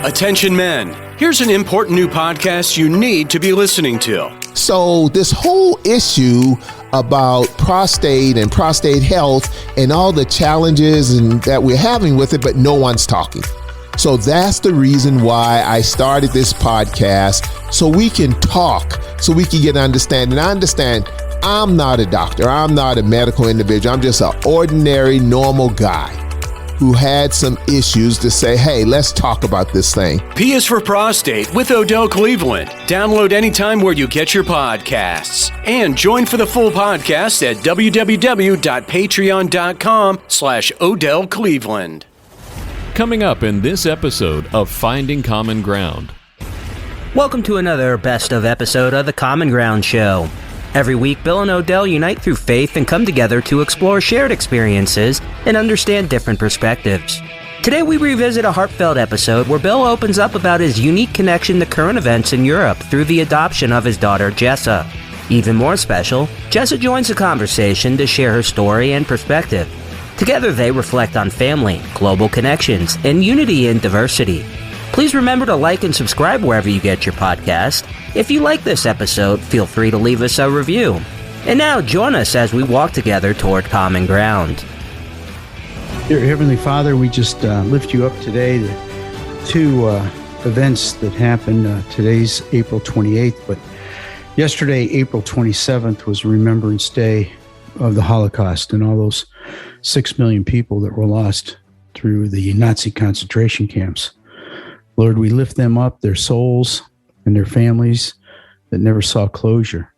Attention men, here's an important new podcast you need to be listening to. So this whole issue about prostate and prostate health and all the challenges that we're having with it, but no one's talking. So that's the reason why I started this podcast, so we can talk, so we can get understanding. I understand I'm not a doctor. I'm not a medical individual. I'm just an ordinary, normal guy who had some issues to say, hey, let's talk about this thing. P is for prostate with Odel Cleveland. Download anytime where you get your podcasts. And join for the full podcast at www.patreon.com/Odel Cleveland. Coming up in this episode of Finding Common Ground. Welcome to another best of episode of the Common Ground Show. Every week, Bill and Odel unite through faith and come together to explore shared experiences and understand different perspectives. Today, we revisit a heartfelt episode where Bill opens up about his unique connection to current events in Europe through the adoption of his daughter, Jessa. Even more special, Jessa joins the conversation to share her story and perspective. Together, they reflect on family, global connections, and unity in diversity. Please remember to like and subscribe wherever you get your podcast. If you like this episode, feel free to leave us a review. And now, join us as we walk together toward common ground. Dear Heavenly Father, we just lift you up today. The two events that happened, today's April 28th, but yesterday, April 27th, was Remembrance Day of the Holocaust and all those 6 million people that were lost through the Nazi concentration camps. Lord, we lift them up, their souls and their families that never saw closure.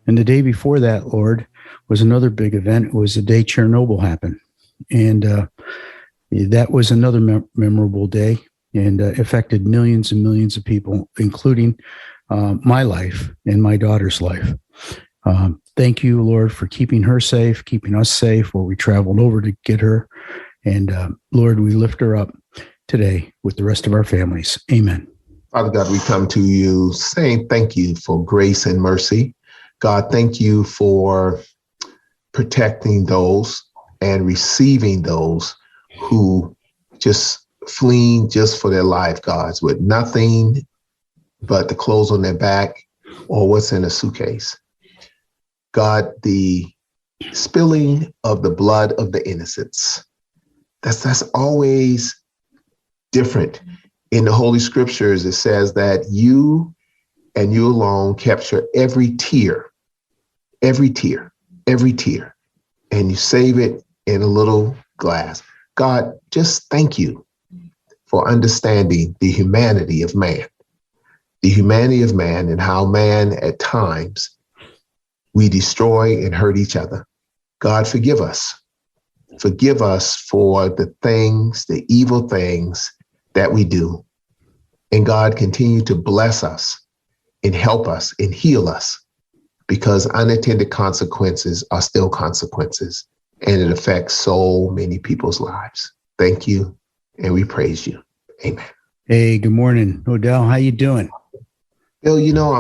And the day before that, Lord, was another big event. It was the day Chernobyl happened. And that was another memorable day and affected millions and millions of people, including my life and my daughter's life. Thank you, Lord, for keeping her safe, keeping us safe while we traveled over to get her. And Lord, we lift her up today with the rest of our families. Amen. Father God, we come to you saying thank you for grace and mercy. God, thank you for protecting those and receiving those who just fleeing just for their life, God, with nothing but the clothes on their back or what's in a suitcase. God, the spilling of the blood of the innocents, that's always different. In the Holy Scriptures, it says that you and you alone capture every tear, and you save it in a little glass. God, just thank you for understanding the humanity of man and how man at times we destroy and hurt each other. God, forgive us. Forgive us for the things, the evil things that we do. And God, continue to bless us and help us and heal us, because unintended consequences are still consequences, and it affects so many people's lives. Thank you, and we praise you. Amen. Hey, good morning, Odel. How you doing? Bill,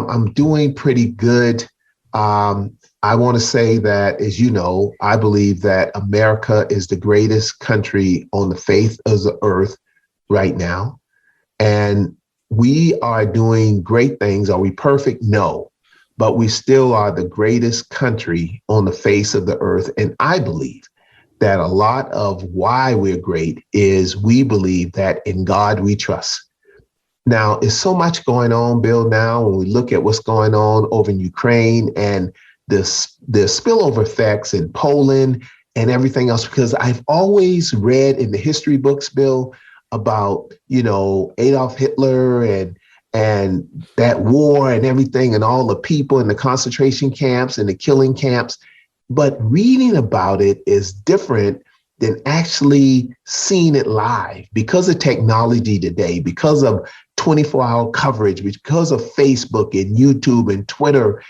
I'm doing pretty good. I want to say that, as you know, I believe that America is the greatest country on the face of the earth right now. And we are doing great things. Are we perfect? No, but we still are the greatest country on the face of the earth. And I believe that a lot of why we're great is we believe that in God we trust. Now, there's so much going on, Bill, now when we look at what's going on over in Ukraine and the spillover effects in Poland and everything else, because I've always read in the history books, Bill, about, Adolf Hitler and that war and everything and all the people in the concentration camps and the killing camps. But reading about it is different than actually seeing it live because of technology today, because of 24-hour coverage, because of Facebook and YouTube and Twitter.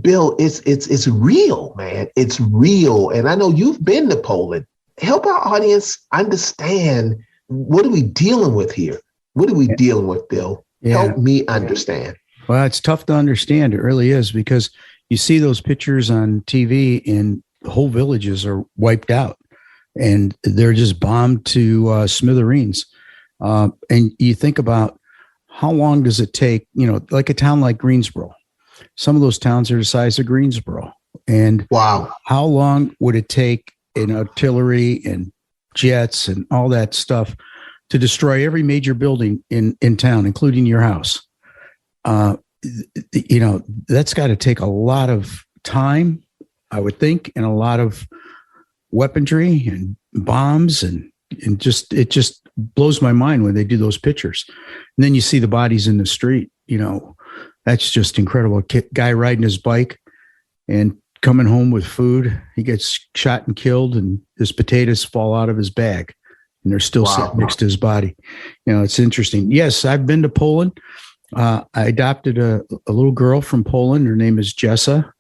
Bill, it's real, man. It's real. And I know you've been to Poland. Help our audience understand, what are we dealing with here? What are we dealing with, Bill? Yeah. Help me understand. Well, it's tough to understand. It really is, because you see those pictures on TV and whole villages are wiped out and they're just bombed to smithereens. And you think about how long does it take, like a town like Greensboro? Some of those towns are the size of Greensboro. And Wow. how long would it take in artillery and jets and all that stuff to destroy every major building in town, including your house? That's got to take a lot of time, I would think, and a lot of weaponry and bombs, and it just blows my mind when they do those pictures. And then you see the bodies in the street. That's just incredible. A guy riding his bike and coming home with food, he gets shot and killed, and his potatoes fall out of his bag, and they're still sitting next to his body. It's interesting. Yes, I've been to Poland. I adopted a little girl from Poland. Her name is Jessa.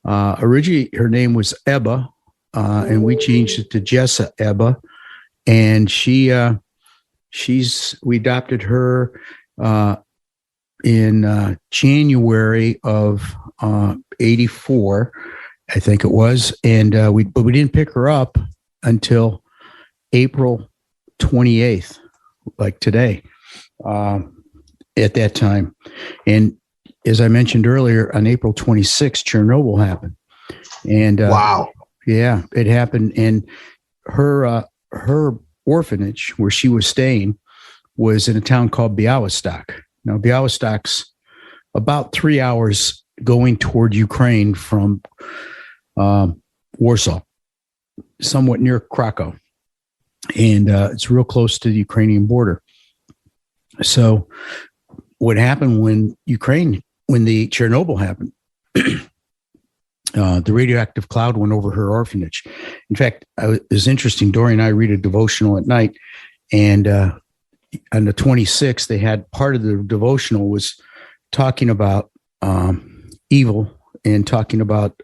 Originally, her name was Ebba, and we changed it to Jessa Ebba. And we adopted her in January of 84, I think it was. And but we didn't pick her up until April 28th, like today. At that time. And as I mentioned earlier, on April 26th, Chernobyl happened. And wow. Yeah, it happened. And her orphanage where she was staying was in a town called Białystok. Now, Białystok's about 3 hours going toward Ukraine from Warsaw, somewhat near Krakow. And it's real close to the Ukrainian border. So what happened when the Chernobyl happened, the radioactive cloud went over her orphanage. In fact, it was interesting. Dory and I read a devotional at night, and on the 26th, they had part of the devotional was talking about evil and talking about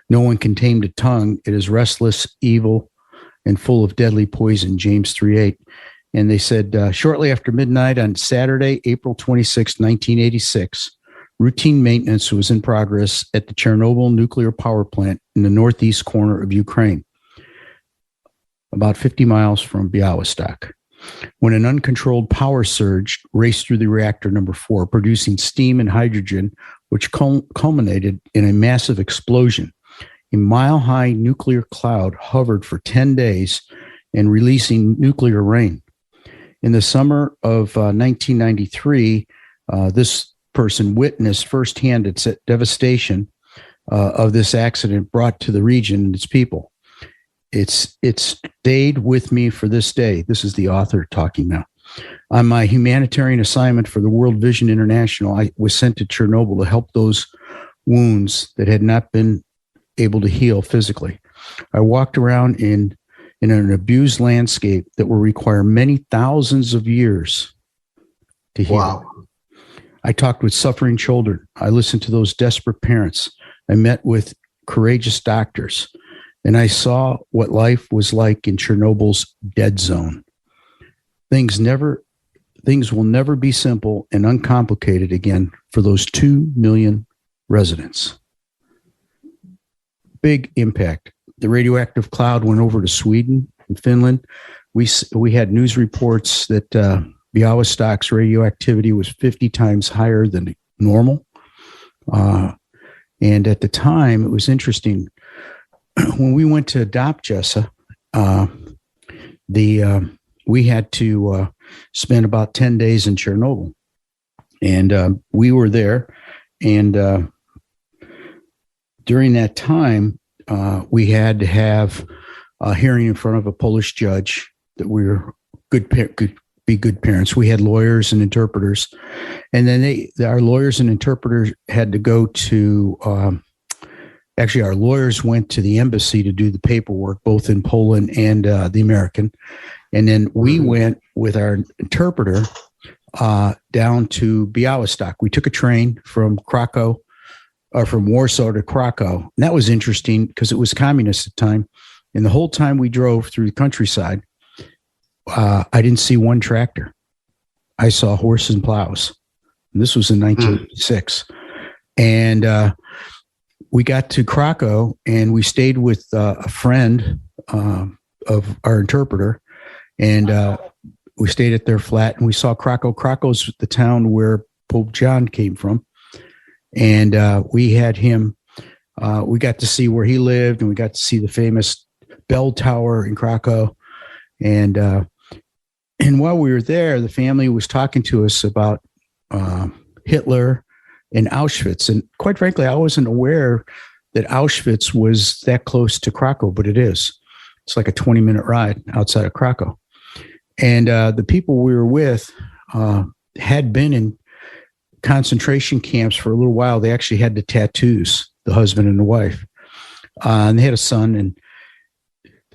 no one can tame the tongue. It is restless, evil, and full of deadly poison, James 3:8. And they said, shortly after midnight on Saturday, April 26, 1986, routine maintenance was in progress at the Chernobyl nuclear power plant in the northeast corner of Ukraine, about 50 miles from Białystok, when an uncontrolled power surge raced through the reactor number 4, producing steam and hydrogen, which culminated in a massive explosion. A mile-high nuclear cloud hovered for 10 days and releasing nuclear rain. In the summer of 1993, this person witnessed firsthand its devastation of this accident brought to the region and its people. It's stayed with me for this day. This is the author talking now. On my humanitarian assignment for the World Vision International, I was sent to Chernobyl to help those wounds that had not been able to heal physically. I walked around in an abused landscape that will require many thousands of years to heal. Wow. I talked with suffering children. I listened to those desperate parents. I met with courageous doctors, and I saw what life was like in Chernobyl's dead zone. Things will never be simple and uncomplicated again for those 2 million residents. Big impact. The radioactive cloud went over to Sweden and Finland. We had news reports that Białystok's radioactivity was 50 times higher than normal. And at the time, it was interesting. When we went to adopt Jessa, we had to spend about 10 days in Chernobyl. And we were there. And during that time, we had to have a hearing in front of a Polish judge that we were good parents. We had lawyers and interpreters, and then our lawyers and interpreters had to go to. Actually, our lawyers went to the embassy to do the paperwork, both in Poland and the American, and then we went with our interpreter down to Białystok. We took a train from Krakow. Or from Warsaw to Krakow. And that was interesting because it was communist at the time. And the whole time we drove through the countryside, I didn't see one tractor. I saw horses and plows. And this was in 1986. And we got to Krakow and we stayed with a friend of our interpreter. And we stayed at their flat, and we saw Krakow. Krakow's the town where Pope John came from. And we had him, we got to see where he lived, and we got to see the famous bell tower in Krakow. And while we were there, the family was talking to us about Hitler and Auschwitz. And quite frankly, I wasn't aware that Auschwitz was that close to Krakow, but it is. It's like a 20-minute ride outside of Krakow. And the people we were with had been in concentration camps for a little while. They actually had the tattoos, the husband and the wife. And they had a son. And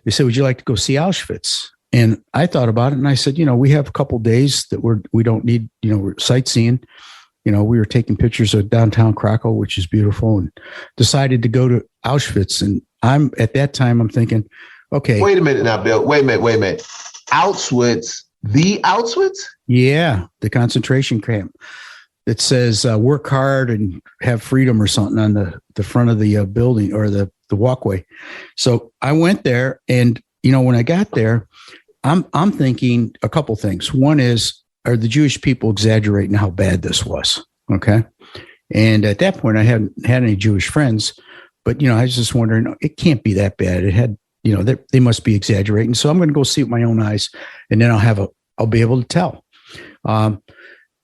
they said, would you like to go see Auschwitz? And I thought about it, and I said, we have a couple days that we don't need, we're sightseeing. We were taking pictures of downtown Krakow, which is beautiful, and decided to go to Auschwitz. And at that time, I'm thinking, okay. Wait a minute now, Bill. Wait a minute. Auschwitz, the Auschwitz? Yeah, the concentration camp that says work hard and have freedom or something on the front of the building or the walkway. So I went there, and when I got there, I'm thinking a couple things. One is, are the Jewish people exaggerating how bad this was? Okay. And at that point, I hadn't had any Jewish friends, but, I was just wondering, it can't be that bad. It had, they must be exaggerating. So I'm going to go see it with my own eyes, and then I'll be able to tell.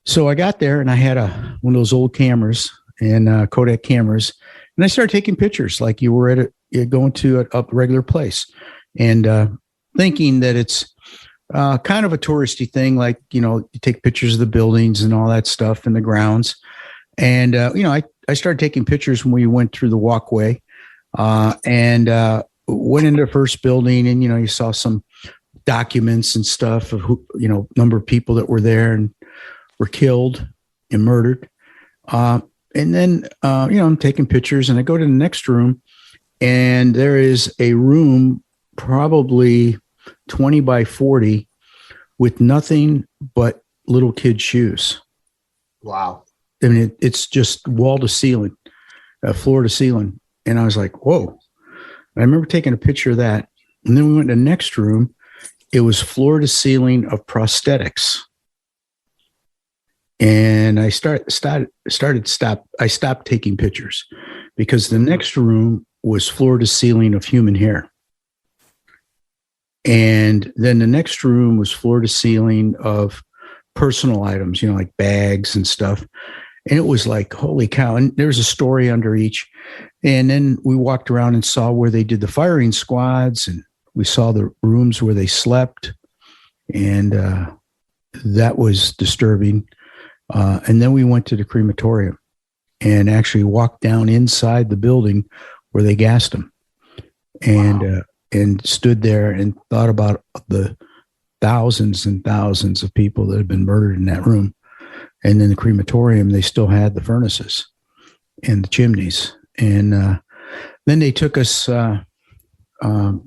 So I got there, and I had one of those old cameras and Kodak cameras, and I started taking pictures like you were going to a regular place, and thinking that it's kind of a touristy thing, like, you take pictures of the buildings and all that stuff and the grounds. And, I started taking pictures when we went through the walkway and went into the first building, and, you saw some documents and stuff of who, number of people that were there and were killed and murdered. And then, I'm taking pictures, and I go to the next room, and there is a room probably 20 by 40 with nothing but little kid shoes. Wow. I mean, it's just wall to ceiling, floor to ceiling. And I was like, whoa. I remember taking a picture of that. And then we went to the next room. It was floor to ceiling of prosthetics. And I stopped taking pictures, because the next room was floor to ceiling of human hair. And then the next room was floor to ceiling of personal items, like bags and stuff. And it was like, holy cow. And there's a story under each. And then we walked around and saw where they did the firing squads, and we saw the rooms where they slept. And that was disturbing. And then we went to the crematorium and actually walked down inside the building where they gassed them. And, wow. And stood there and thought about the thousands and thousands of people that had been murdered in that room. And in the crematorium, they still had the furnaces and the chimneys. And then they took us, it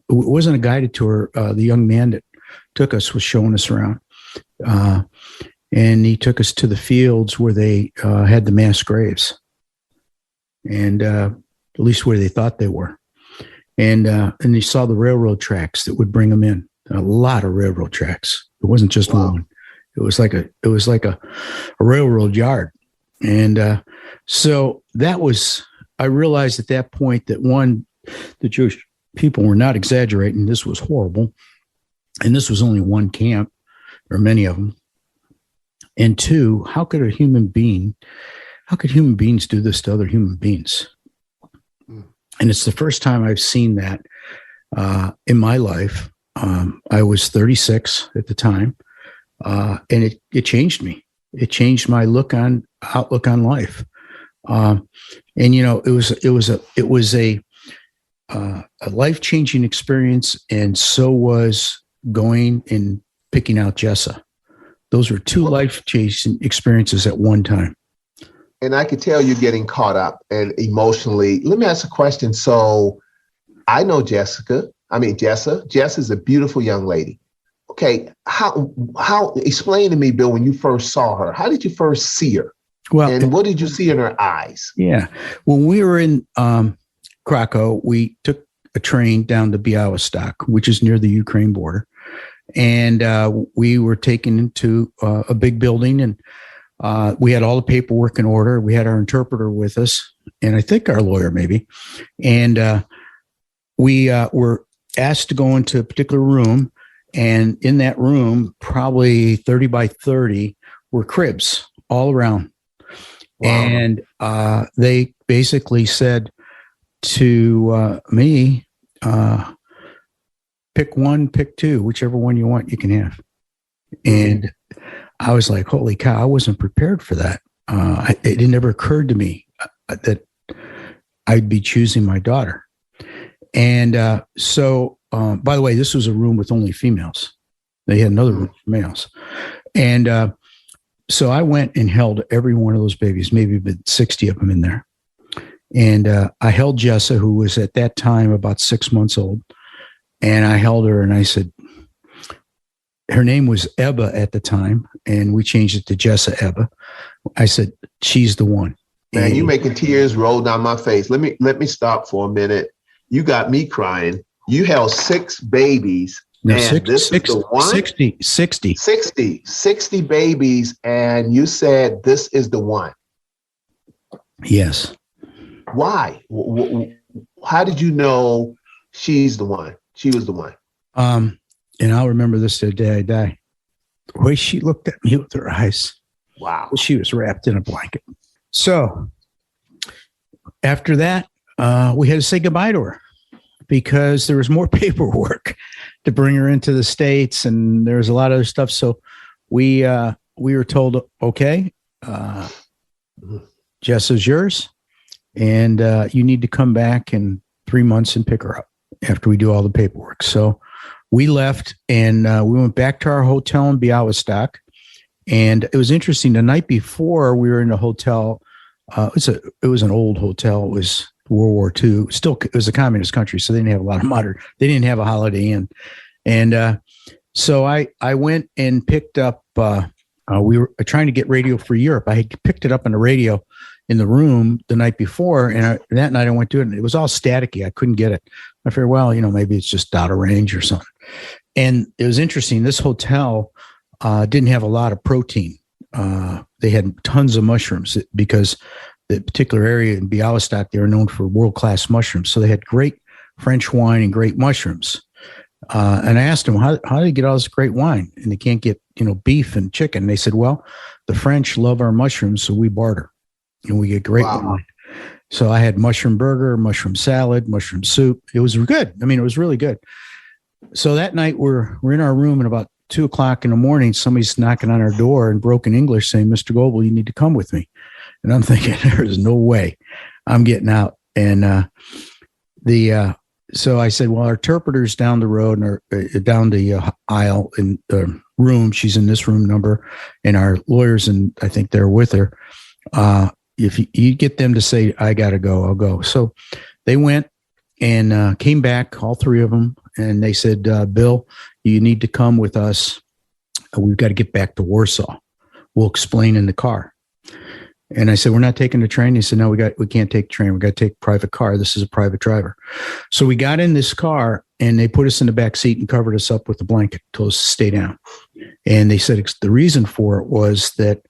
wasn't a guided tour. The young man that took us was showing us around. And he took us to the fields where they had the mass graves. And at least where they thought they were. And you saw the railroad tracks that would bring them in. A lot of railroad tracks. It wasn't just one. It was like a railroad yard. And so that was, I realized at that point that one, the Jewish people were not exaggerating. This was horrible. And this was only one camp, or many of them. And two, how could human beings do this to other human beings? And it's the first time I've seen that in my life. I was 36 at the time, and it changed me. It changed my outlook on life. And it was a life-changing experience, and so was going and picking out Jessa. Those were two life-changing experiences at one time. And I could tell you're getting caught up and emotionally. Let me ask a question. So I know Jessa. Jessa's a beautiful young lady. Okay. How explain to me, Bill, when you first saw her, how did you first see her? Well, and what did you see in her eyes? Yeah. When we were in Krakow, we took a train down to Białystok, which is near the Ukraine border. And we were taken into a big building, and we had all the paperwork in order. We had our interpreter with us, and I think our lawyer maybe. And we were asked to go into a particular room. And in that room, probably 30 by 30, were cribs all around. Wow. And they basically said to me, pick one, pick two, whichever one you want, you can have. And I was like, holy cow, I wasn't prepared for that. It never occurred to me that I'd be choosing my daughter. And so, by the way, this was a room with only females. They had another room for males. And so I went and held every one of those babies, maybe about 60 of them in there. And I held Jessa, who was at that time about 6 months old. And I held her and I said, her name was Ebba at the time, and we changed it to Jessa Ebba. I said, she's the one. Man, you making tears roll down my face. Let me stop for a minute. You got me crying. You held 6 babies. No, and this is the one? 60 babies. And you said, this is the one. Yes. Why? How did you know she's the one? She was the one. And I'll remember this to the day I die. The way she looked at me with her eyes. Wow. She was wrapped in a blanket. So after that, we had to say goodbye to her because there was more paperwork to bring her into the States, and there was a lot of other stuff. So we were told, okay, Jessa's yours, and you need to come back in 3 months and pick her up after we do all the paperwork. So we left, and we went back to our hotel in Białystok. And it was interesting. The night before, we were in a hotel. It was an old hotel. It was World War II. Still, it was a communist country, so they didn't have a lot of modern. They didn't have a Holiday Inn, and so I went and picked up. We were trying to get Radio Free Europe. I had picked it up on the radio in the room the night before, and that night I went to it, and it was all staticky. I couldn't get it. I figured, well, maybe it's just out of range or something. And it was interesting. This hotel didn't have a lot of protein. They had tons of mushrooms because the particular area in Białystok, they were known for world-class mushrooms. So they had great French wine and great mushrooms. And I asked them, how do you get all this great wine? And they can't get, beef and chicken. And they said, well, the French love our mushrooms, so we barter and we get great wine. So I had mushroom burger, mushroom salad, mushroom soup. It was good. I mean, it was really good. So that night we're in our room, and about 2:00 in the morning, somebody's knocking on our door in broken English saying, Mr. Goebel, you need to come with me. And I'm thinking, there's no way I'm getting out. And so I said, well, our interpreter's down the road and down the aisle in the room. She's in this room number, and our lawyers, and I think they're with her. If you get them to say, I got to go, I'll go. So they went and came back, all 3 of them. And they said, Bill, you need to come with us. We've got to get back to Warsaw. We'll explain in the car. And I said, we're not taking the train. They said, no, we can't take the train. We got to take a private car. This is a private driver. So we got in this car, and they put us in the back seat and covered us up with a blanket, told us to stay down. And they said the reason for it was that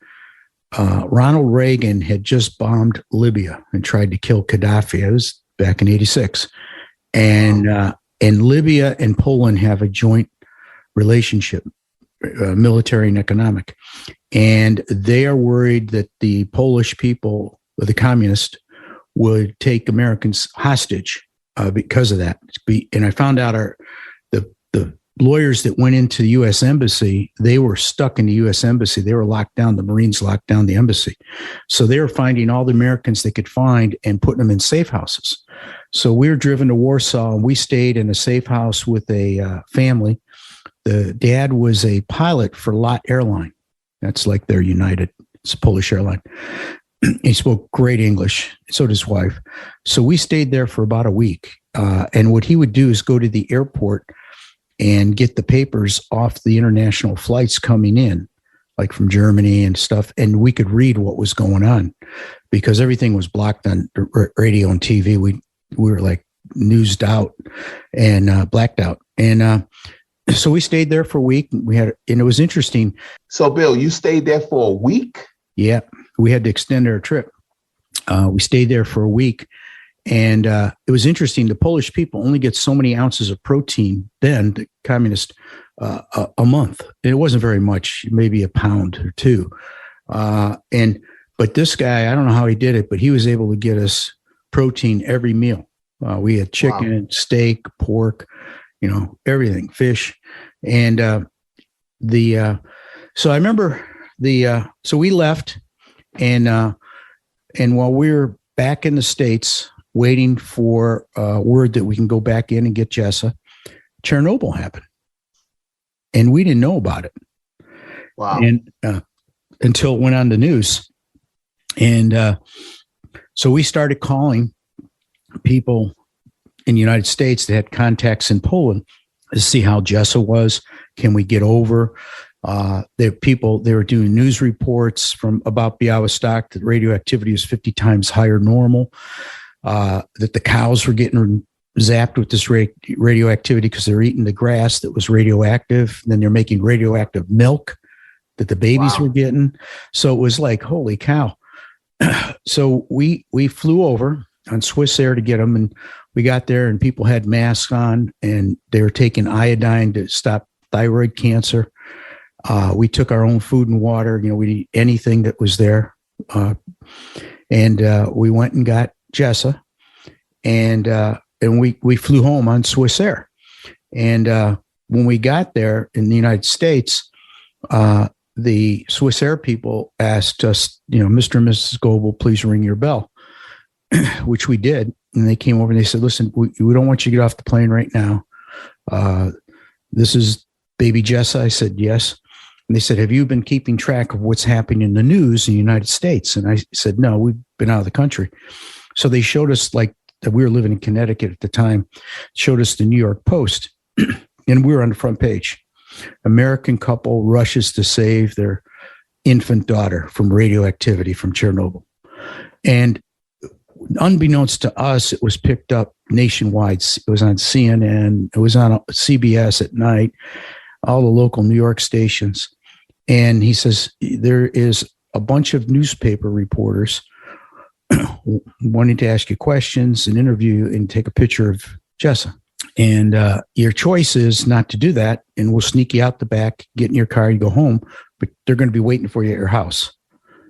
Ronald Reagan had just bombed Libya and tried to kill Gaddafi. It was back in 86. And Libya and Poland have a joint relationship, military and economic. And they are worried that the Polish people, or the communists, would take Americans hostage because of that. And I found out the lawyers that went into the U.S. Embassy, they were stuck in the U.S. Embassy. They were locked down. The Marines locked down the embassy. So they were finding all the Americans they could find and putting them in safe houses. So we were driven to Warsaw, and we stayed in a safe house with a family. The dad was a pilot for LOT Airline. That's like their United. It's a Polish airline. He spoke great English. So did his wife. So we stayed there for about a week. And what he would do is go to the airport and get the papers off the international flights coming in, like from Germany and stuff. And we could read what was going on because everything was blocked on radio and TV. We were like newsed out and blacked out. And So we stayed there for a week. And it was interesting. So, Bill, you stayed there for a week? Yeah, we had to extend our trip. We stayed there for a week, and it was interesting. The Polish people only get so many ounces of protein then, the communist, a month. And it wasn't very much, maybe a pound or two. But this guy, I don't know how he did it, but he was able to get us protein every meal. We had chicken, steak, pork, everything, fish. And so I remember so we left, and while we were back in the States waiting for word that we can go back in and get Jessa, Chernobyl happened. And we didn't know about it. Wow. And until it went on the news. And so we started calling people in the United States that had contacts in Poland to see how Jessa was. Can we get over? They were doing news reports about Białystok that radioactivity was 50 times higher normal, that the cows were getting zapped with this radioactivity because they're eating the grass that was radioactive. And then they're making radioactive milk that the babies were getting. So it was like, holy cow. So we flew over on Swiss Air to get them, and we got there and people had masks on and they were taking iodine to stop thyroid cancer. We took our own food and water. We eat anything that was there. And we went and got Jessa, and we flew home on Swiss Air. And when we got there in the United States, the Swiss Air people asked us, Mr. and Mrs. Goebel, please ring your bell, which we did. And they came over and they said, listen, we don't want you to get off the plane right now. This is baby Jessa. I said, yes. And they said, have you been keeping track of what's happening in the news in the United States? And I said, no, we've been out of the country. So they showed us, like, we were living in Connecticut at the time, showed us the New York Post, and we were on the front page. American couple rushes to save their infant daughter from radioactivity from Chernobyl. And unbeknownst to us, it was picked up nationwide. It was on CNN. It was on CBS at night, all the local New York stations. And he says, there is a bunch of newspaper reporters wanting to ask you questions and interview you and take a picture of Jessa. And your choice is not to do that, and we'll sneak you out the back, get in your car, and go home, but they're going to be waiting for you at your house.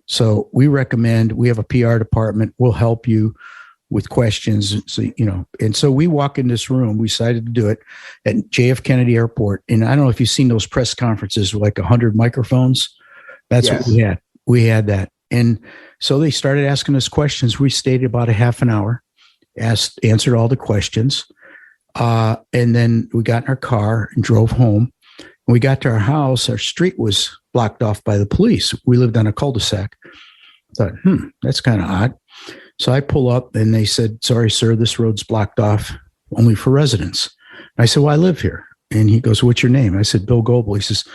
So we recommend, we have a PR department, we'll help you with questions. So, and so we walk in this room, we decided to do it at JF Kennedy Airport. And I don't know if you've seen those press conferences with like 100 microphones. That's what we had. We had that. And so they started asking us questions. We stayed about a half an hour, answered all the questions. And then we got in our car and drove home. When we got to our house, our street was blocked off by the police. We lived on a cul-de-sac. I thought, that's kind of odd. So I pull up and they said, sorry, sir, this road's blocked off only for residents. And I said, well, I live here. And he goes, what's your name? I said, Bill Goebel. He says,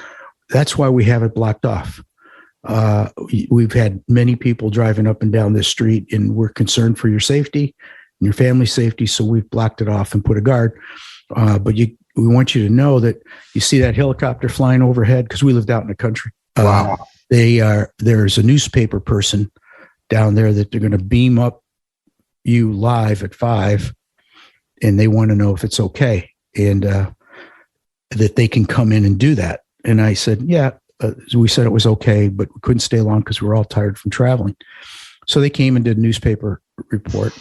that's why we have it blocked off. We've had many people driving up and down this street, and we're concerned for your safety and your family's safety. So we've blocked it off and put a guard. But we want you to know that you see that helicopter flying overhead, because we lived out in the country. Wow. There's a newspaper person down there that they're going to beam up you live at 5, and they want to know if it's okay, and that they can come in and do that. And I said, yeah. We said it was okay, but we couldn't stay long because we were all tired from traveling. So they came and did a newspaper report,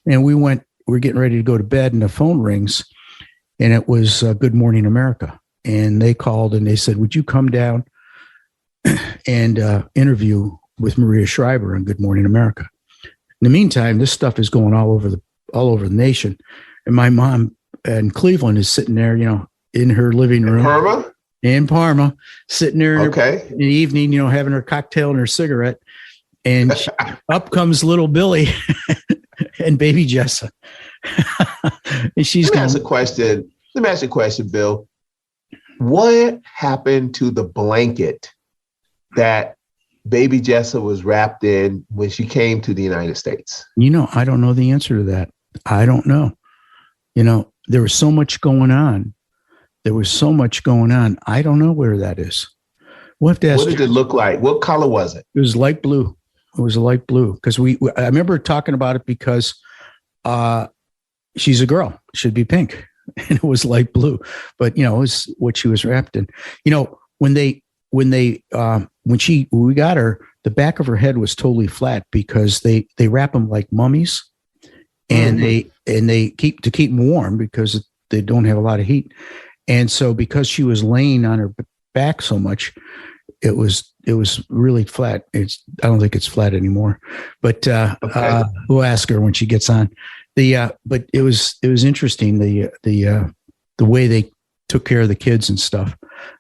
and we were getting ready to go to bed, and the phone rings, and it was Good Morning America. And they called and they said, would you come down and interview with Maria Shriver on Good Morning America? In the meantime, this stuff is going all over the nation. And my mom in Cleveland is sitting there, in her living room. In Parma, sitting there in the evening, having her cocktail and her cigarette. And up comes little Billy and baby Jessa. And she's Let me ask you a question, Bill. What happened to the blanket that baby Jessa was wrapped in when she came to the United States? I don't know the answer to that. I don't know. There was so much going on there was so much going on. I don't know where that is. We'll have to ask. What did it look like? What color was it? It was light blue. It was a light blue because I remember talking about it because she's a girl. It should be pink. And it was light blue, but it was what she was wrapped in. When we got her, the back of her head was totally flat because they wrap them like mummies, and they keep them warm because they don't have a lot of heat. And so because she was laying on her back so much, it was really flat. I don't think it's flat anymore, but we'll ask her when she gets on. But it was interesting the way they took care of the kids and stuff.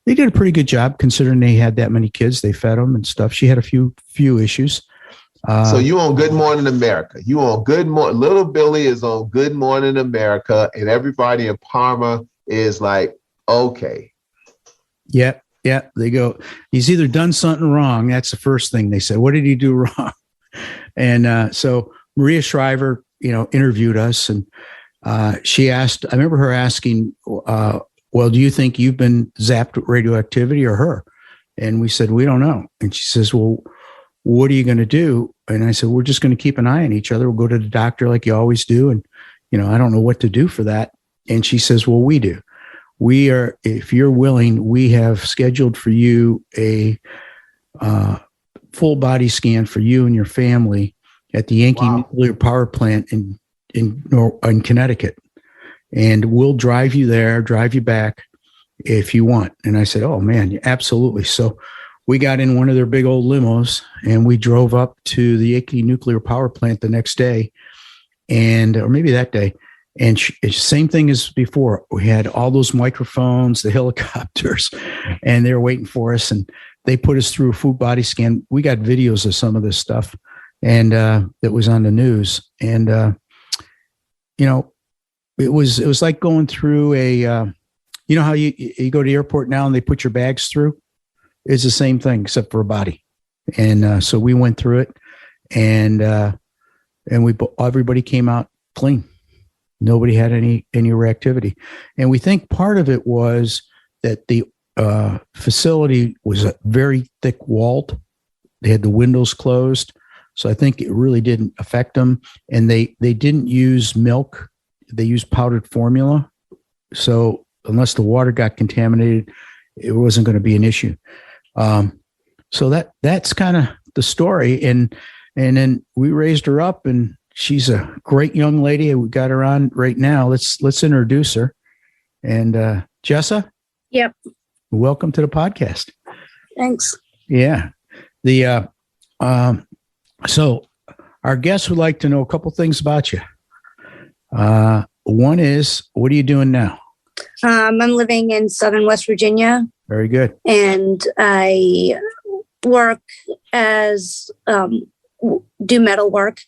They did a pretty good job considering they had that many kids. They fed them and stuff. She had a few issues. So you on Good Morning America? You on Good Morning? Little Billy is on Good Morning America, and everybody in Parma is like, okay. Yeah. They go, he's either done something wrong. That's the first thing they said. What did he do wrong? And so Maria Shriver, interviewed us, and she asked, I remember her asking, well, do you think you've been zapped with radioactivity or her? And we said, we don't know. And she says, well, what are you going to do? And I said, we're just going to keep an eye on each other. We'll go to the doctor like you always do. And, I don't know what to do for that. And she says, well, we do. We are, if you're willing, we have scheduled for you a full body scan for you and your family at the Yankee Nuclear Power Plant in Connecticut. And we'll drive you there, drive you back if you want. And I said, oh man, absolutely. So we got in one of their big old limos and we drove up to the Yankee Nuclear Power Plant the next day, or maybe that day. And same thing as before. We had all those microphones, the helicopters, and they were waiting for us. And they put us through a full body scan. We got videos of some of this stuff, and it was on the news. And it was like going through a, how you go to the airport now and they put your bags through. It's the same thing except for a body. And so we went through it, and everybody came out clean. Nobody had any reactivity. And we think part of it was that the facility was very thick walled. They had the windows closed. So I think it really didn't affect them. And they didn't use milk. They used powdered formula. So unless the water got contaminated, it wasn't going to be an issue. So that's kind of the story. And then we raised her up, and she's a great young lady. We got her on right now. Let's introduce her. And Jessa? Yep. Welcome to the podcast. Thanks. Yeah. So our guests would like to know a couple things about you. One is, what are you doing now? I'm living in Southern West Virginia. Very good. And I work as, do metal work.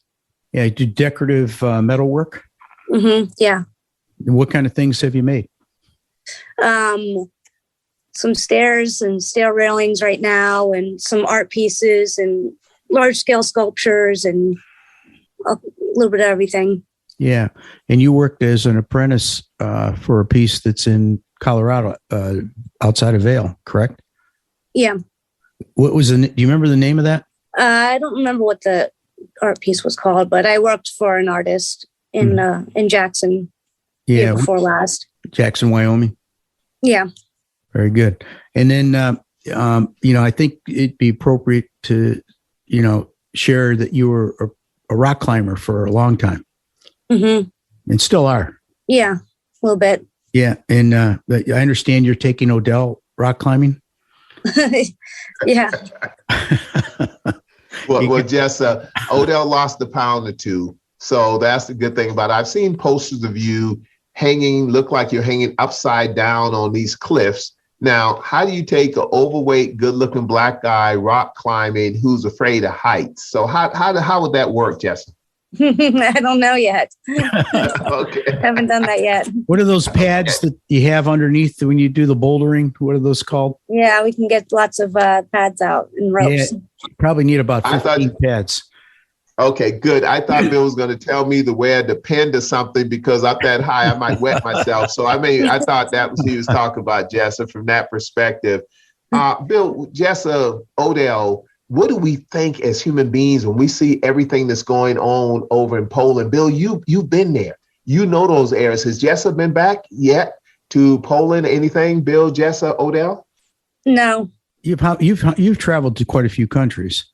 Yeah, you do decorative metal work? Mm-hmm, yeah. What kind of things have you made? Some stairs and stair railings right now, and some art pieces and large scale sculptures and a little bit of everything. Yeah. And you worked as an apprentice for a piece that's in Colorado, outside of Vail, correct? Yeah. Do you remember the name of that? I don't remember what the art piece was called, but I worked for an artist in Jackson. Yeah. Before last. Jackson, Wyoming. Yeah. Very good. And then, I think it'd be appropriate to, share that you were a rock climber for a long time. Mm-hmm. And still are. Yeah, a little bit. Yeah. And I understand you're taking Odel rock climbing. Yeah. Well, Jessa, Odel lost a pound or two. So that's the good thing about it. I've seen posters of you look like you're hanging upside down on these cliffs. Now, how do you take an overweight, good-looking black guy rock climbing who's afraid of heights? So how would that work, Jessa? I don't know yet. Okay. Haven't done that yet. What are those pads that you have underneath when you do the bouldering? What are those called? Yeah, we can get lots of pads out and ropes. Yeah, you probably need about 15 pads. Okay, good. I thought Bill was going to tell me to wear the pen or something because up that high, I might wet myself. So I thought that was he was talking about, Jessa, from that perspective. Bill, Jessa, Odel, what do we think as human beings when we see everything that's going on over in Poland? Bill, you've been there. You know those areas. Has Jessa been back yet to Poland? Anything, Bill, Jessa, Odel? No. You've traveled to quite a few countries.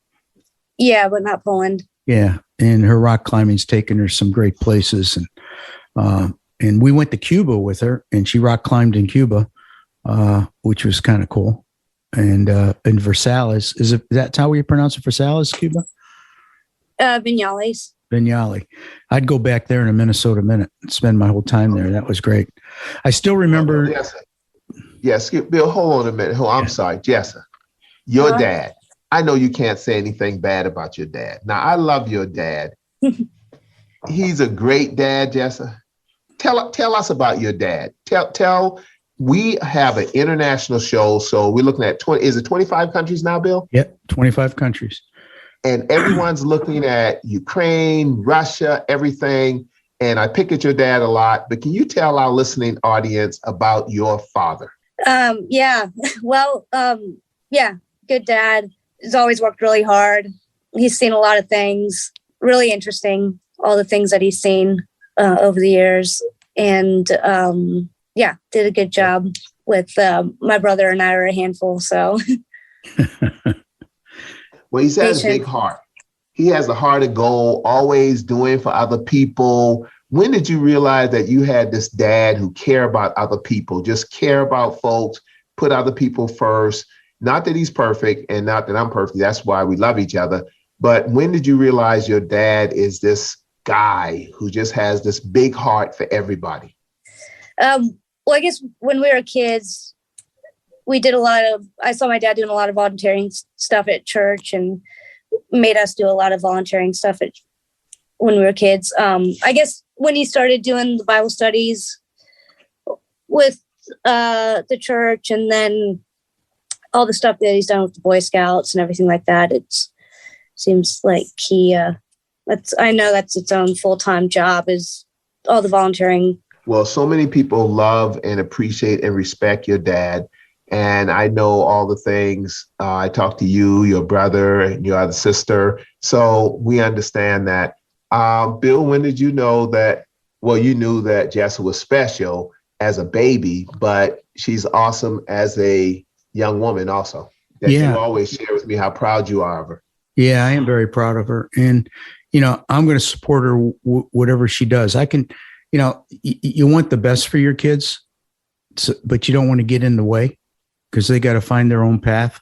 Yeah, but not Poland. Yeah, and her rock climbing's taken her some great places, and we went to Cuba with her, and she rock climbed in Cuba, which was kind of cool. And in Versailles, that's how we pronounce it? Versailles, Cuba? Viñales. Viñales. I'd go back there in a Minnesota minute and spend my whole time there. That was great. I still remember. Yes, Bill, hold on a minute. I'm sorry, Jessa, your dad. I know you can't say anything bad about your dad. Now, I love your dad. He's a great dad, Jessa. Tell us about your dad. We have an international show, so we're looking at 25 countries now, Bill? Yep, 25 countries. And everyone's looking at Ukraine, Russia, everything. And I pick at your dad a lot, but can you tell our listening audience about your father? Yeah. Well, yeah, good dad. He's always worked really hard. He's seen a lot of things, really interesting, all the things that he's seen over the years. And yeah, did a good job with my brother and I are a handful. So, well, he has a big heart. He has a heart of gold, always doing for other people. When did you realize that you had this dad who cared about other people, just care about folks, put other people first? Not that he's perfect and not that I'm perfect. That's why we love each other. But when did you realize your dad is this guy who just has this big heart for everybody? Well, I guess when we were kids, I saw my dad doing a lot of volunteering stuff at church and made us do a lot of volunteering stuff when we were kids. I guess when he started doing the Bible studies with the church and then all the stuff that he's done with the Boy Scouts and everything like that, it seems like I know that's its own full-time job, is all the volunteering. Well, so many people love and appreciate and respect your dad. And I know all the things. I talked to you, your brother, and your other sister. So we understand that. Bill, when did you know that? Well, you knew that Jessa was special as a baby, but she's awesome as a young woman also. That you always share with me how proud you are of her. Yeah, I am very proud of her. And, I'm going to support her whatever she does. I can, you want the best for your kids, but you don't want to get in the way because they got to find their own path.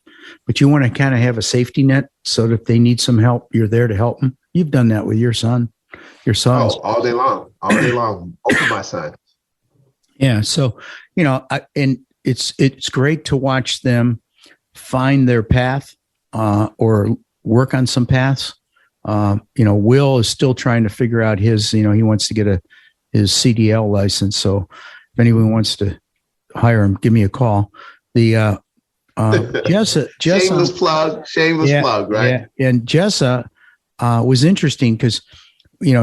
But you want to kind of have a safety net so that if they need some help, you're there to help them. You've done that with your son. Your son. Oh, all day long. Open my son. Yeah. So, and it's great to watch them find their path or work on some paths. Will is still trying to figure out his, he wants to get his CDL license. So if anyone wants to hire him, give me a call. The Jessa, shameless plug, right? Yeah. And Jessa was interesting because,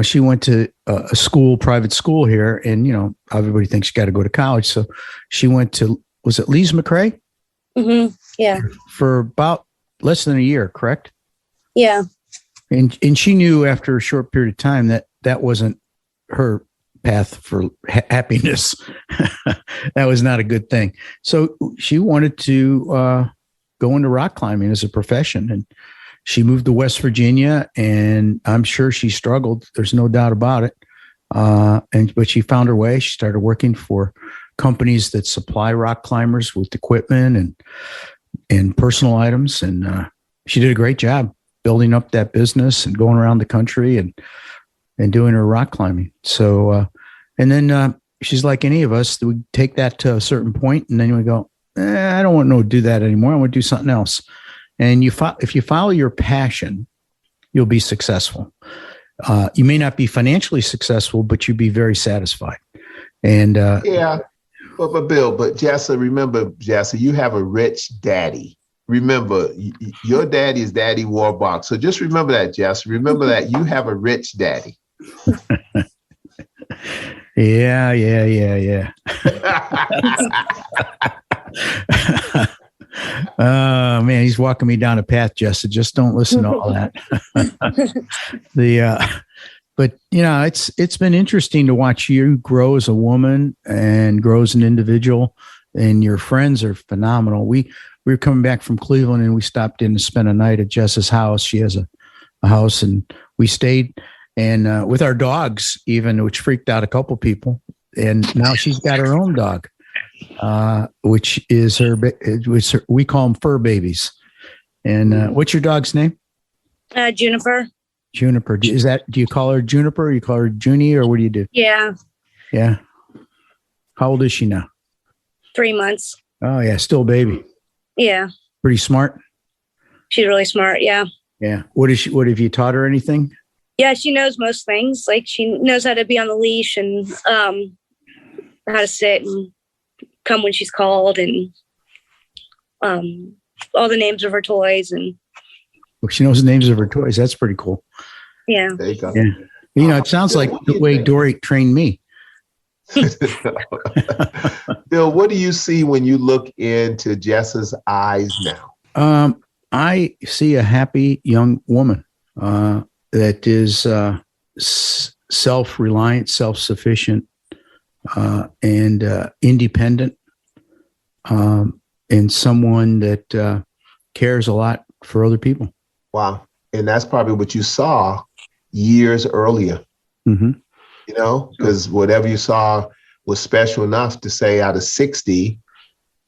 she went to a private school here, and, everybody thinks you got to go to college. So she went to, was it Lee's McRae? Mm-hmm. Yeah. For about less than a year, correct? Yeah. And she knew after a short period of time that wasn't her path for happiness. That was not a good thing. So she wanted to go into rock climbing as a profession. And she moved to West Virginia, and I'm sure she struggled. There's no doubt about it. But she found her way. She started working for companies that supply rock climbers with equipment and personal items. And she did a great job building up that business and going around the country and doing her rock climbing. So, and then she's like any of us, we take that to a certain point, and then we go, I don't want to do that anymore. I want to do something else. And if you follow your passion, you'll be successful. You may not be financially successful, but you'll be very satisfied. And yeah, but Bill, Jessa, remember, Jessa, you have a rich daddy. remember, your daddy is Daddy Warbucks. So just remember that, Jess. Remember that you have a rich daddy. Yeah. Oh man, he's walking me down a path, Jessa. Just don't listen to all that. But it's been interesting to watch you grow as a woman and grow as an individual, and your friends are phenomenal. We were coming back from Cleveland and we stopped in to spend a night at Jessa's house. She has a house, and we stayed and with our dogs even, which freaked out a couple people. And now she's got her own dog, which is we call them fur babies. And what's your dog's name? Juniper. Juniper. Do you call her Juniper? Or you call her Junie, or what do you do? Yeah. Yeah. How old is she now? 3 months. Oh yeah, still a baby. Yeah. Pretty smart. She's really smart. Yeah. Yeah. What have you taught her anything? Yeah, she knows most things. Like she knows how to be on the leash and how to sit and come when she's called, and all the names of her toys. And she knows the names of her toys. That's pretty cool. Yeah. There you go. Yeah. It sounds like the way Dory trained me. Bill, what do you see when you look into Jessa's eyes now? I see a happy young woman that is self-reliant, self-sufficient, and independent, and someone that cares a lot for other people. Wow. And that's probably what you saw years earlier. Mm-hmm. Because whatever you saw was special enough to say out of 60,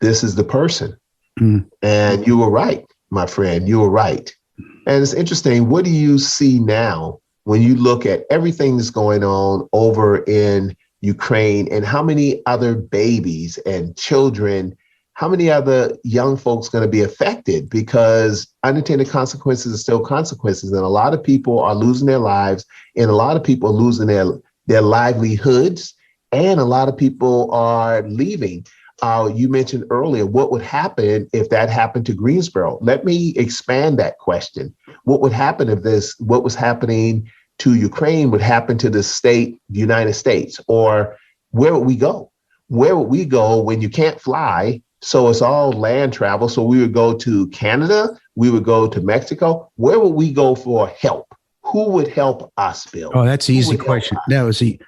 this is the person. Mm. And you were right, my friend. You were right. And it's interesting. What do you see now when you look at everything that's going on over in Ukraine, and how many other babies and children, how many other young folks going to be affected? Because unintended consequences are still consequences. And a lot of people are losing their lives, and a lot of people are losing their livelihoods, and a lot of people are leaving. You mentioned earlier, what would happen if that happened to Greensboro? Let me expand that question. What would happen if what was happening to Ukraine would happen to the United States? Or where would we go? Where would we go when you can't fly? So it's all land travel. So we would go to Canada. We would go to Mexico. Where would we go for help? Who would help us, Bill? Oh, that's an easy question.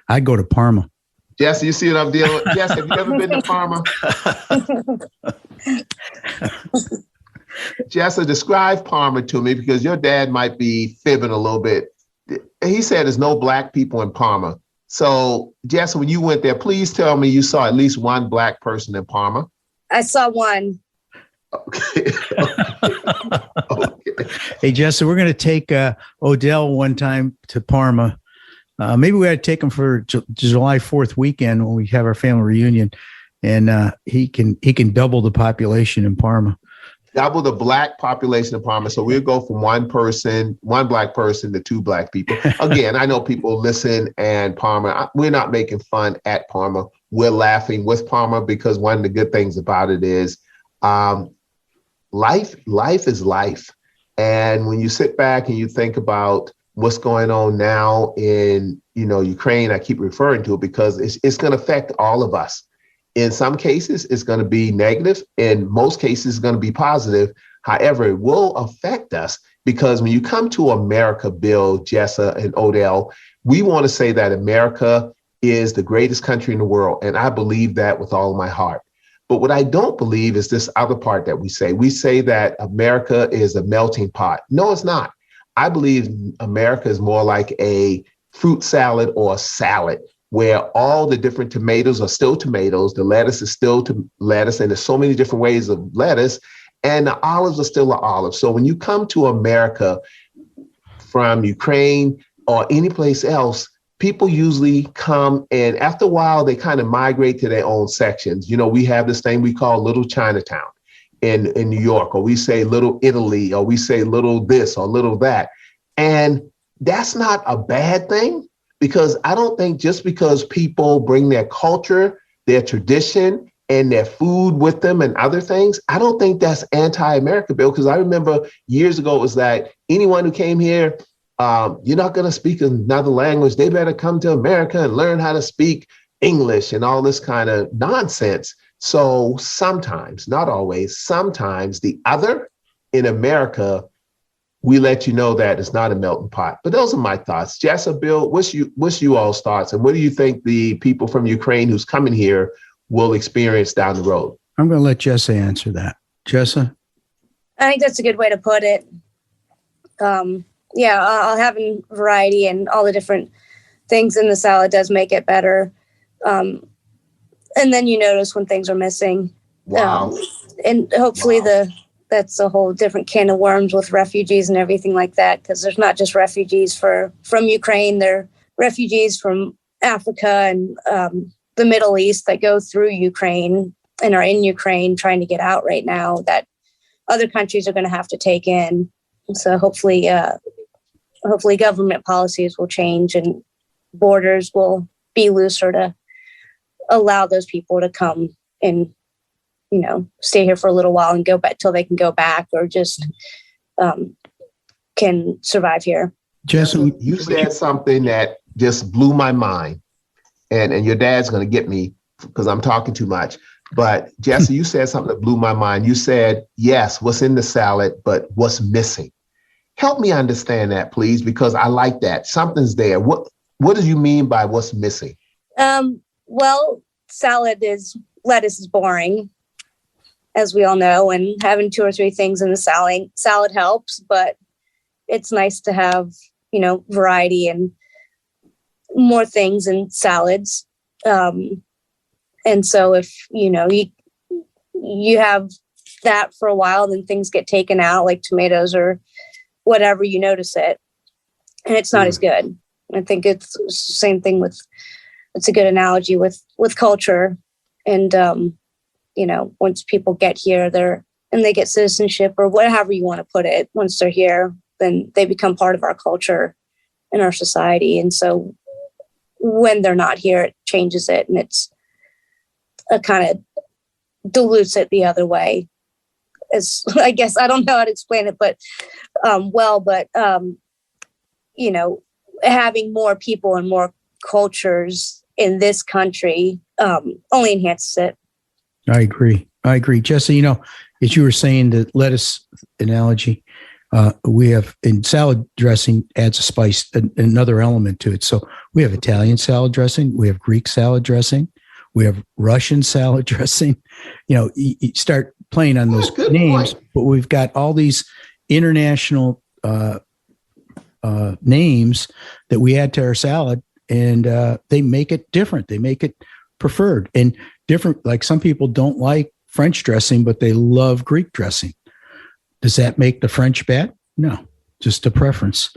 I'd go to Parma. Jess, you see what I'm dealing with? Jess, have you ever been to Parma? Jessa, describe Parma to me, because your dad might be fibbing a little bit. He said there's no Black people in Parma. So, Jessa, when you went there, please tell me you saw at least one Black person in Parma. I saw one. Okay. Okay. Hey, Jessa, we're going to take Odel one time to Parma. Maybe we ought to take him for July 4th weekend when we have our family reunion, and he can double the population in Parma. Double the Black population in Parma. So we'll go from one Black person to 2 Black people. Again, I know people listen, and Parma, we're not making fun at Parma. We're laughing with Parma, because one of the good things about it is life is life. And when you sit back and you think about what's going on now in Ukraine, I keep referring to it because it's going to affect all of us. In some cases, it's going to be negative. In most cases, it's going to be positive. However, it will affect us, because when you come to America, Bill, Jessa, and Odel, we want to say that America is the greatest country in the world. And I believe that with all of my heart. But what I don't believe is this other part that we say. We say that America is a melting pot. No, it's not. I believe America is more like a fruit salad or a salad, where all the different tomatoes are still tomatoes, the lettuce is still lettuce, and there's so many different ways of lettuce, and the olives are still an olive. So when you come to America from Ukraine or any place else, people usually come, and after a while, they kind of migrate to their own sections. We have this thing we call Little Chinatown in New York, or we say Little Italy, or we say little this or little that. And that's not a bad thing, because I don't think just because people bring their culture, their tradition, and their food with them and other things, I don't think that's anti-America, Bill, because I remember years ago it was that anyone who came here, you're not going to speak another language. They better come to America and learn how to speak English and all this kind of nonsense. So sometimes, not always, sometimes the other in America, we let you know that it's not a melting pot. But those are my thoughts. Jessa, Bill, what's you all's thoughts? And what do you think the people from Ukraine who's coming here will experience down the road? I'm going to let Jessa answer that. Jessa? I think that's a good way to put it. I'll having variety and all the different things in the salad does make it better. And then you notice when things are missing. Wow. And hopefully that's a whole different can of worms with refugees and everything like that, because there's not just refugees from Ukraine. They're refugees from Africa and the Middle East that go through Ukraine and are in Ukraine trying to get out right now that other countries are going to have to take in. So hopefully government policies will change and borders will be looser to allow those people to come and, stay here for a little while and go back till they can go back or just can survive here. Jessa, you said something that just blew my mind. And your dad's going to get me because I'm talking too much. But Jesse, you said something that blew my mind. You said, yes, what's in the salad, but what's missing? Help me understand that, please, because I like that. Something's there. What do you mean by what's missing? Well, lettuce is boring, as we all know, and having 2 or 3 things in the salad helps, but it's nice to have, variety and more things in salads. And so if, you have that for a while, then things get taken out like tomatoes or whatever, you notice it and it's not as good. I think it's the same thing it's a good analogy with culture. And, once people get here and they get citizenship or whatever you want to put it, once they're here, then they become part of our culture and our society. And so when they're not here, it changes it, and it's a kind of dilutes it the other way. As I guess I don't know how to explain it, but having more people and more cultures in this country only enhances it. I agree. Jessa, as you were saying, the lettuce analogy, we have in salad dressing adds a spice, another element to it. So we have Italian salad dressing, we have Greek salad dressing, we have Russian salad dressing. You start playing on those names, but we've got all these international names that we add to our salad, and they make it different. They make it preferred and different. Like some people don't like French dressing, but they love Greek dressing. Does that make the French bad? No, just a preference.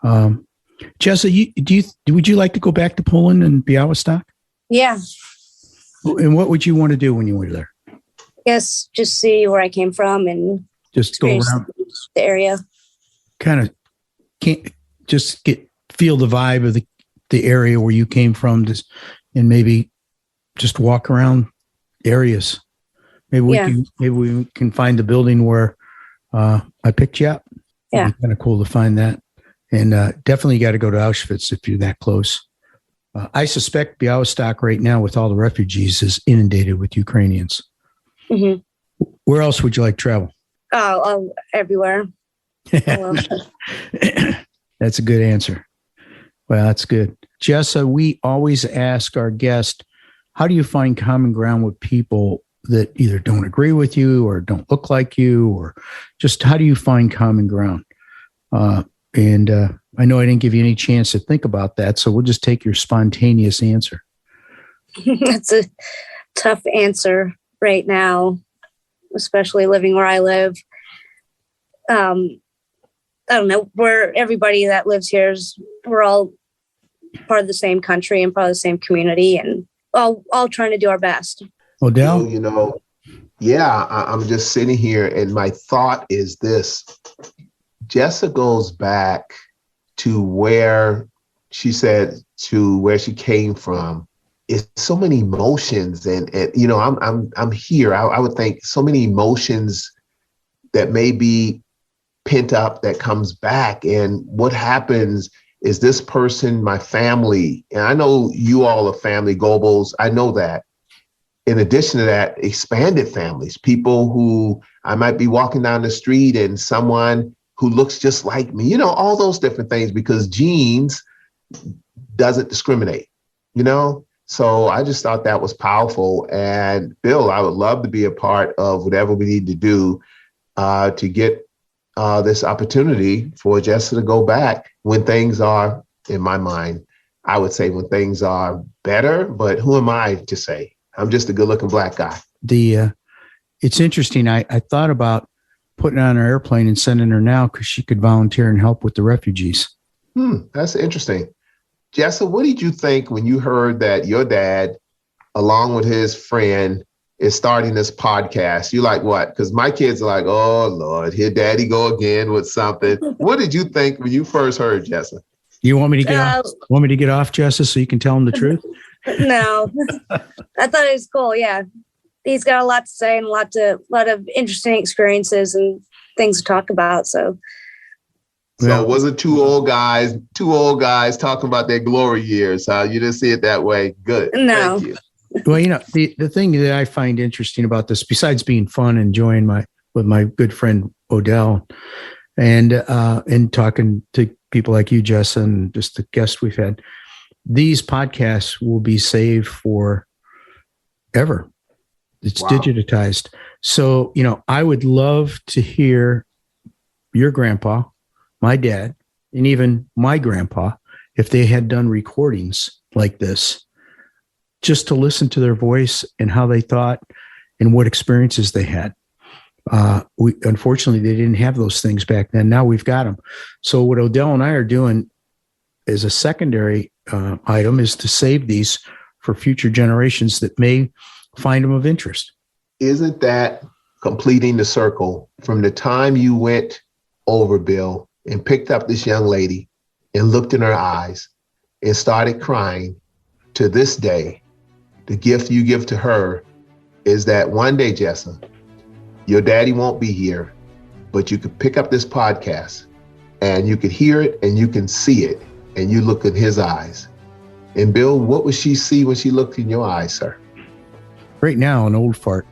Jessa, would you like to go back to Poland and Białystok? Yeah. And what would you want to do when you were there? Yes, just see where I came from and just go around the area. Kind of can't just feel the vibe of the area where you came from, and maybe just walk around areas. Maybe we can find the building where I picked you up. Yeah. Kind of cool to find that. And definitely got to go to Auschwitz if you're that close. I suspect Białystok right now with all the refugees is inundated with Ukrainians. Mm-hmm. Where else would you like to travel? Oh, everywhere. That's a good answer. Well, that's good. Jessa, we always ask our guest, how do you find common ground with people that either don't agree with you or don't look like you, or just how do you find common ground? And I know I didn't give you any chance to think about that, so we'll just take your spontaneous answer. That's a tough answer right now, especially living where I live. I don't know, where everybody that lives here we're all part of the same country and part of the same community, and all trying to do our best. Odel? I'm just sitting here and my thought is this. Jessa goes back to where she said to where she came from it's so many emotions, and you know, I'm here. I would think so many emotions that may be pent up that comes back. And what happens is this person, my family, and I know you all are family, Gobles, I know that. In addition to that, expanded families, people who I might be walking down the street and someone who looks just like me, you know, all those different things, because genes doesn't discriminate, you know? So I just thought that was powerful. And Bill, I would love to be a part of whatever we need to do to get this opportunity for Jessa to go back when things are, in my mind, I would say when things are better, but who am I to say? I'm just a good looking black guy. It's interesting. I thought about putting her on an airplane and sending her now because she could volunteer and help with the refugees. That's interesting. Jessa, what did you think when you heard that your dad, along with his friend, is starting this podcast? You like what? Because my kids are like, oh, Lord, here daddy go again with something. What did you think when you first heard Jessa? You want me to get off? Want me to get off, Jessa, so you can tell him the truth? No, I thought it was cool. Yeah. He's got a lot to say and a lot of interesting experiences and things to talk about. So it wasn't two old guys talking about their glory years. You didn't see it that way. Good. No. Thank you. Well, you know, the thing that I find interesting about this, besides being fun and enjoying with my good friend Odel and talking to people like you, Jessa, and just the guests we've had, these podcasts will be saved for ever. It's digitized. So, you know, I would love to hear your grandpa, my dad, and even my grandpa, if they had done recordings like this, just to listen to their voice and how they thought and what experiences they had. Unfortunately, they didn't have those things back then. Now we've got them. So what Odel and I are doing as a secondary item is to save these for future generations that may find them of interest. Isn't that completing the circle from the time you went over, Bill, and picked up this young lady and looked in her eyes and started crying to this day? The gift you give to her is that one day, Jessa, your daddy won't be here, but you could pick up this podcast and you could hear it and you can see it and you look in his eyes. And Bill, what would she see when she looked in your eyes, sir? Right now, an old fart.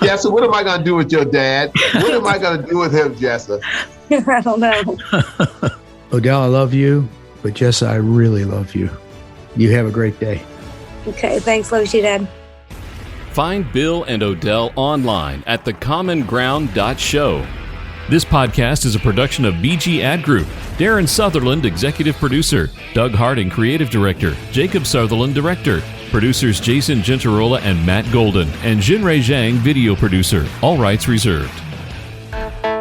Yeah, so what am I going to do with your dad? What am I going to do with him, Jessa? I don't know. Odel, I love you, but Jessa, I really love you. You have a great day. Okay, thanks. Love you, Dad. Find Bill and Odel online at thecommonground.show. This podcast is a production of BG Ad Group. Darren Sutherland, executive producer. Doug Harding, creative director. Jacob Sutherland, director. Producers Jason Gentarola and Matt Golden. And Jinrei Zhang, video producer. All rights reserved.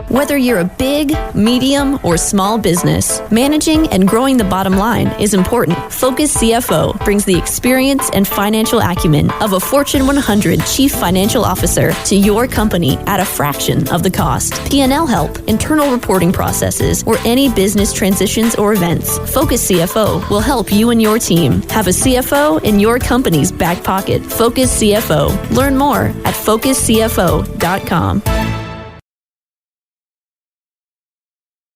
Whether you're a big, medium, or small business, managing and growing the bottom line is important. Focus CFO brings the experience and financial acumen of a Fortune 100 Chief Financial Officer to your company at a fraction of the cost. P&L help, internal reporting processes, or any business transitions or events. Focus CFO will help you and your team have a CFO in your company's back pocket. Focus CFO. Learn more at focuscfo.com.